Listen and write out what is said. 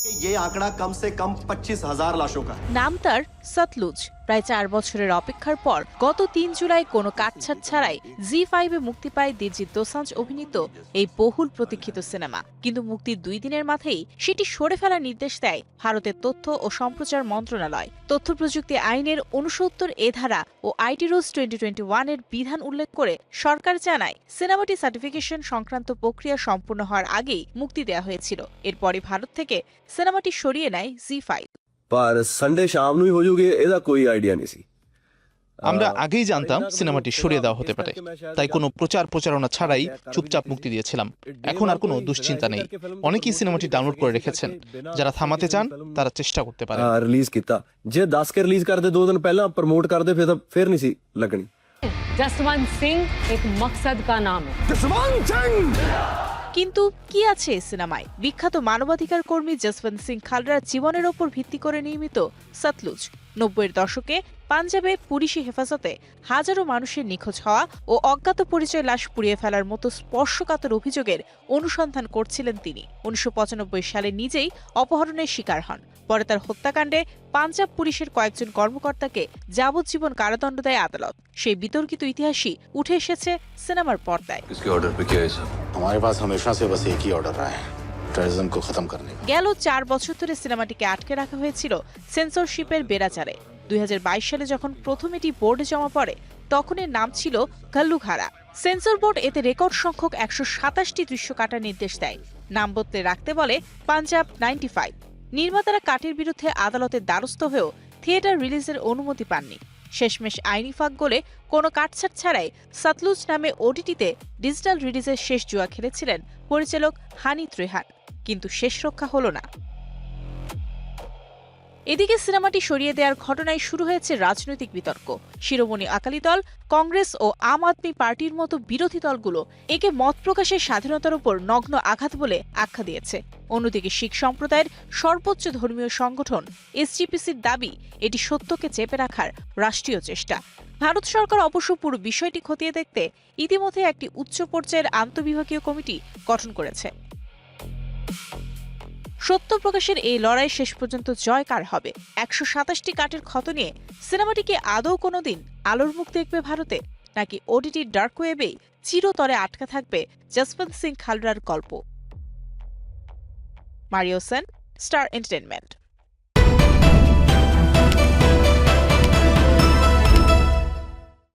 ये आंकड़ा कम से कम 25,000 लाशों का है। নাম তার সতলুজ। প্রায় 4 বছরের অপেক্ষার পর গত 3 জুলাই কোনো কাটছাট ছাড়াই জি5-এ মুক্তি পায় দিলজিৎ দোসাঞ্জ অভিনীত এই বহুল প্রতীক্ষিত সিনেমা। কিন্তু মুক্তির 2 দিনের মাথায় সেটি সরে ফেলার নির্দেশ দেয় ভারতের তথ্য ও সম্প্রচার মন্ত্রণালয়। তথ্য প্রযুক্তি আইনের 69 এ ধারা ও আইটি রুলস 2021 এর বিধান উল্লেখ করে সরকার জানায় সিনেমাটি সার্টিফিকেশন সংক্রান্ত প্রক্রিয়া সম্পূর্ণ হওয়ার আগেই মুক্তি দেওয়া হয়েছিল। এরপরই ভারত থেকে সিনেমাটি সরিয়ে নেয় জি5। पर संडे शाम ਨੂੰ ਹੀ ਹੋ ਜੂਗੀ ਇਹਦਾ ਕੋਈ আইডিয়া ਨਹੀਂ ਸੀ। আমরা আগেই জানতাম সিনেমাটি সরিয়ে দেওয়া হতে পারে, তাই কোনো প্রচারণা ছাড়াই চুপচাপ মুক্তি দিয়েছিলাম। এখন আর কোনো দুশ্চিন্তা নেই। অনেকেই সিনেমাটি ডাউনলোড করে রেখেছেন। যারা থামাতে চান তারা চেষ্টা করতে পারেন। ਰਿਲੀਜ਼ ਕੀਤਾ ਜੇ 10 ਕੇ ਰਿਲੀਜ਼ ਕਰਦੇ 2 ਦਿਨ ਪਹਿਲਾਂ ਪ੍ਰਮੋਟ ਕਰਦੇ ਫਿਰ ਨਹੀਂ ਸੀ ਲੱਗਣੀ। जसवंत सिंह एक मकसद का नाम है। কিন্তু কি আছে এই সিনেমায়? বিখ্যাত মানবাধিকার কর্মী জসবন্ত সিং খালরার জীবনের ওপর ভিত্তি করে নির্মিত সতলুজ। 90-এর দশকে পাঞ্জাবে পুলিশি হেফাজতে হাজারো মানুষের নিখোঁজ হওয়া ও অজ্ঞাত পরিচয় লাশ পুড়িয়ে ফেলার মতো স্পর্শকাতর অভিযোগের অনুসন্ধান করছিলেন তিনি। 1995 সালে নিজেই অপহরণের শিকার হন। পরে তার হত্যাকাণ্ডে পাঞ্জাব পুলিশের কয়েকজন কর্মকর্তাকে যাবজ্জীবন কারাদণ্ড দেয় আদালত। সেই বিতর্কিত ইতিহাসই উঠে এসেছে সিনেমার পর্দায়। हमारे पास हमेशा से बस एक ही ऑर्डर रहा है, टेररिज्म को खत्म करने का। গেল 4 বছর ধরে সিনেমাটিকে আটকে রাখা হয়েছিল সেন্সরশিপের বেড়াচারে। 2022 সালে যখন প্রথম এটি বোর্ডে জমা পড়ে তখন এর নাম ছিল ঘল্লুঘারা। সেন্সর বোর্ড এতে রেকর্ড সংখ্যক 127টি দৃশ্য কাটার নির্দেশ দেয়। নাম বদলে রাখতে বলে পাঞ্জাব 95। নির্মাতারা কাটের বিরুদ্ধে আদালতের দ্বারস্থ হয়েও থিয়েটার রিলিজের অনুমতি পাননি। শেষমেশ আইনি ফাঁক গলে কোনো কাটছাট ছাড়াই সতলুজ নামে ওটিটিতে ডিজিটাল রিলিজের শেষ জুয়া খেলেছিলেন পরিচালক হানি ত্রেহান, কিন্তু শেষ রক্ষা হলো না। এদিকে সিনেমাটি সরিয়ে দেওয়ার ঘটনায় শুরু হয়েছে রাজনৈতিক বিতর্ক। শিরোমণি আকালি দল, কংগ্রেস ও আম আদমি পার্টির মতো বিরোধী দলগুলো একে মত প্রকাশের স্বাধীনতার উপর নগ্ন আঘাত বলে আখ্যা দিয়েছে। অন্যদিকে শিখ সম্প্রদায়ের সর্বোচ্চ ধর্মীয় সংগঠন এসজিপিসির দাবি এটি সত্যকে চেপে রাখার রাষ্ট্রীয় চেষ্টা। ভারত সরকার অবশ্য পুরো বিষয়টি খতিয়ে দেখতে ইতিমধ্যে একটি উচ্চ পর্যায়ের আন্তঃবিভাগীয় কমিটি গঠন করেছে। সত্য প্রকাশের এই লড়াই শেষ পর্যন্ত জয় কার হবে? 127টি কাটের ক্ষত নিয়ে সিনেমাটি কি আদৌ কোনোদিন আলোর মুখ দেখবে ভারতে, নাকি ওটিটির ডার্ক ওয়েবে চিরতরে আটকা থাকবে জসবন্ত সিং খালরার গল্প? Mario Sen, star entertainment.